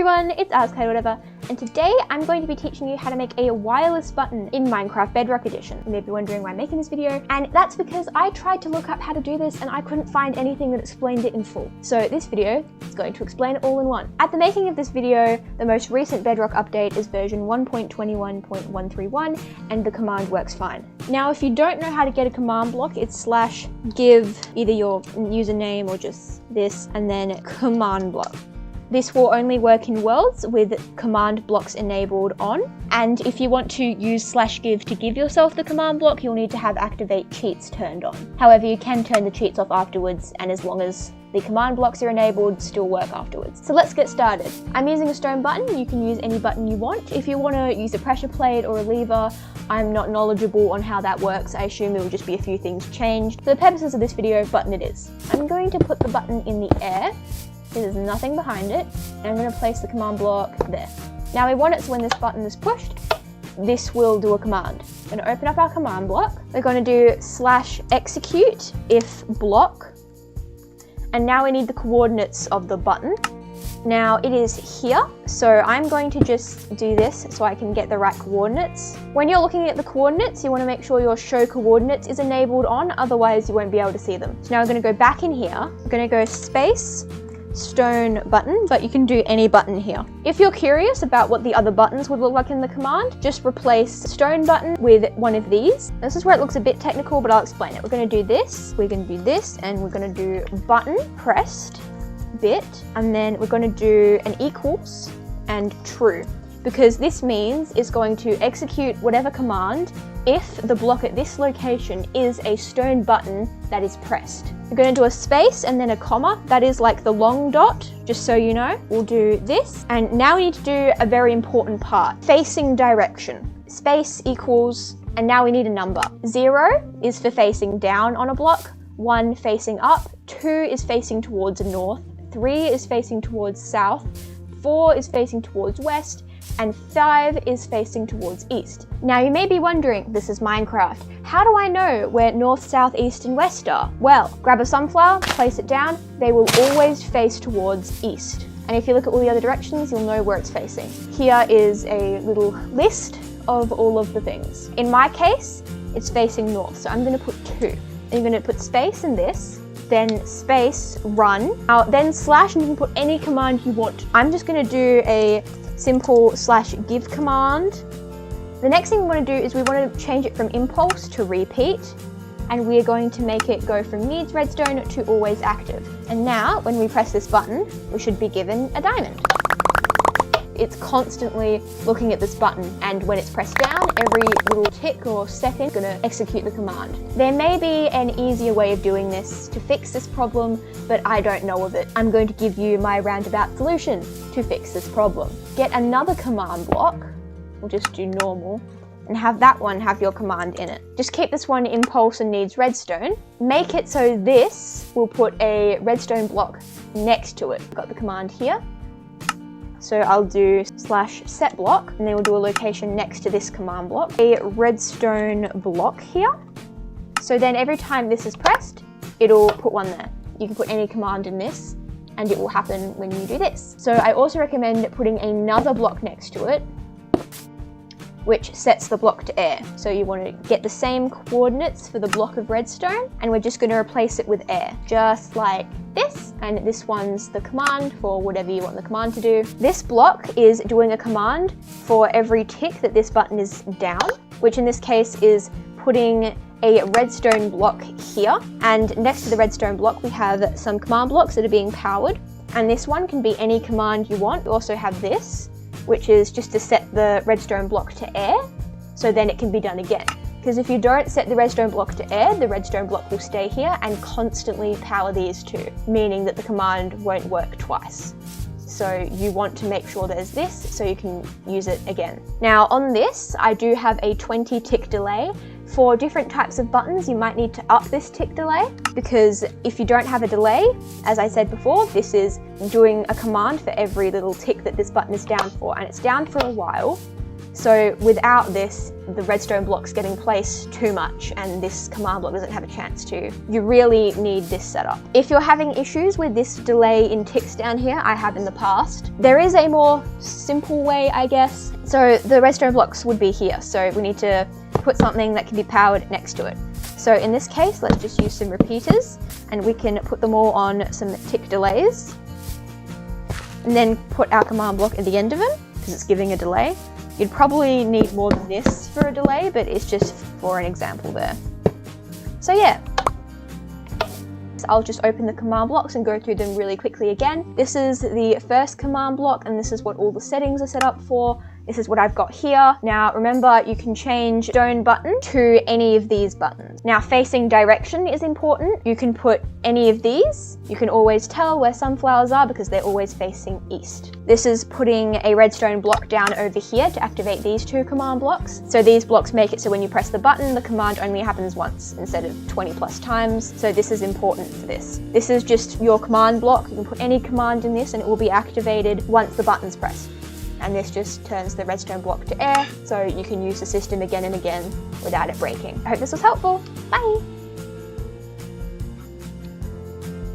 everyone, it's whatever, and today I'm going to be teaching you how to make a wireless button in Minecraft Bedrock Edition. You may be wondering why I'm making this video, and that's because I tried to look up how to do this and I couldn't find anything that explained it in full. So this video is going to explain it all in one. At the making of this video, the most recent Bedrock update is version 1.21.131 and the command works fine. Now if you don't know how to get a command block, it's /give either your username or just this and then command block. This will only work in worlds with command blocks enabled on, and if you want to use /give to give yourself the command block, you'll need to have activate cheats turned on. However, you can turn the cheats off afterwards, and as long as the command blocks are enabled, still work afterwards. So let's get started. I'm using a stone button. You can use any button you want. If you want to use a pressure plate or a lever, I'm not knowledgeable on how that works. I assume it will just be a few things changed. For the purposes of this video, button it is. I'm going to put the button in the air. There's nothing behind it, and I'm going to place the command block there. Now we want it so when this button is pushed, this will do a command. I'm going to open up our command block. We're going to do /execute if block, and now we need the coordinates of the button. Now it is here, so I'm going to just do this so I can get the right coordinates. When you're looking at the coordinates, you want to make sure your show coordinates is enabled on, otherwise you won't be able to see them. So now we're going to go back in here. We're going to go space stone button, but you can do any button here. If you're curious about what the other buttons would look like in the command, just replace stone button with one of these. This is where it looks a bit technical, but I'll explain it. We're going to do this, we're going to do this, and we're going to do button pressed bit, and then we're going to do an equals and true, because this means it's going to execute whatever command if the block at this location is a stone button that is pressed. We're going to do a space and then a comma. That is like the long dot, just so you know. We'll do this. And now we need to do a very important part. Facing direction. Space equals, and now we need a number. 0 is for facing down on a block, 1 facing up, 2 is facing towards north, 3 is facing towards south, 4 is facing towards west, and 5 is facing towards east. Now you may be wondering, this is Minecraft, how do I know where north, south, east, and west are? Well, grab a sunflower, place it down, they will always face towards east. And if you look at all the other directions, you'll know where it's facing. Here is a little list of all of the things. In my case, it's facing north, so I'm going to put 2. And you're going to put space in this, then space run, then /, and you can put any command you want. I'm just going to do a simple /give command. The next thing we want to do is we want to change it from impulse to repeat, and we are going to make it go from needs redstone to always active. And now when we press this button, we should be given a diamond. It's constantly looking at this button, and when it's pressed down, every little tick or second is going to execute the command. There may be an easier way of doing this to fix this problem, but I don't know of it. I'm going to give you my roundabout solution to fix this problem. Get another command block, we'll just do normal, and have that one have your command in it. Just keep this one impulse and needs redstone. Make it so this will put a redstone block next to it. Got the command here. So I'll do /setblock, and then we'll do a location next to this command block. A redstone block here. So then every time this is pressed, it'll put one there. You can put any command in this, and it will happen when you do this. So I also recommend putting another block next to it, which sets the block to air. So you want to get the same coordinates for the block of redstone, and we're just going to replace it with air, just like this. And this one's the command for whatever you want the command to do. This block is doing a command for every tick that this button is down, which in this case is putting a redstone block here. And next to the redstone block, we have some command blocks that are being powered. And this one can be any command you want. You also have this, which is just to set the redstone block to air, so then it can be done again. Because if you don't set the redstone block to air, the redstone block will stay here and constantly power these two, meaning that the command won't work twice. So you want to make sure there's this so you can use it again. Now on this, I do have a 20 tick delay. For different types of buttons, you might need to up this tick delay, because if you don't have a delay, as I said before, this is doing a command for every little tick that this button is down for, and it's down for a while. So without this, the redstone block's getting placed too much and this command block doesn't have a chance to. You really need this setup. If you're having issues with this delay in ticks down here, I have in the past, there is a more simple way, I guess. So the redstone blocks would be here. So we need to put something that can be powered next to it. So in this case, let's just use some repeaters and we can put them all on some tick delays and then put our command block at the end of it because it's giving a delay. You'd probably need more than this for a delay, but it's just for an example there. So yeah, so I'll just open the command blocks and go through them really quickly again. This is the first command block and this is what all the settings are set up for. This is what I've got here. Now remember, you can change stone button to any of these buttons. Now facing direction is important. You can put any of these. You can always tell where sunflowers are because they're always facing east. This is putting a redstone block down over here to activate these two command blocks. So these blocks make it so when you press the button, the command only happens once instead of 20 plus times. So this is important for this. This is just your command block. You can put any command in this and it will be activated once the button's pressed. And this just turns the redstone block to air, so you can use the system again and again without it breaking. I hope this was helpful. Bye!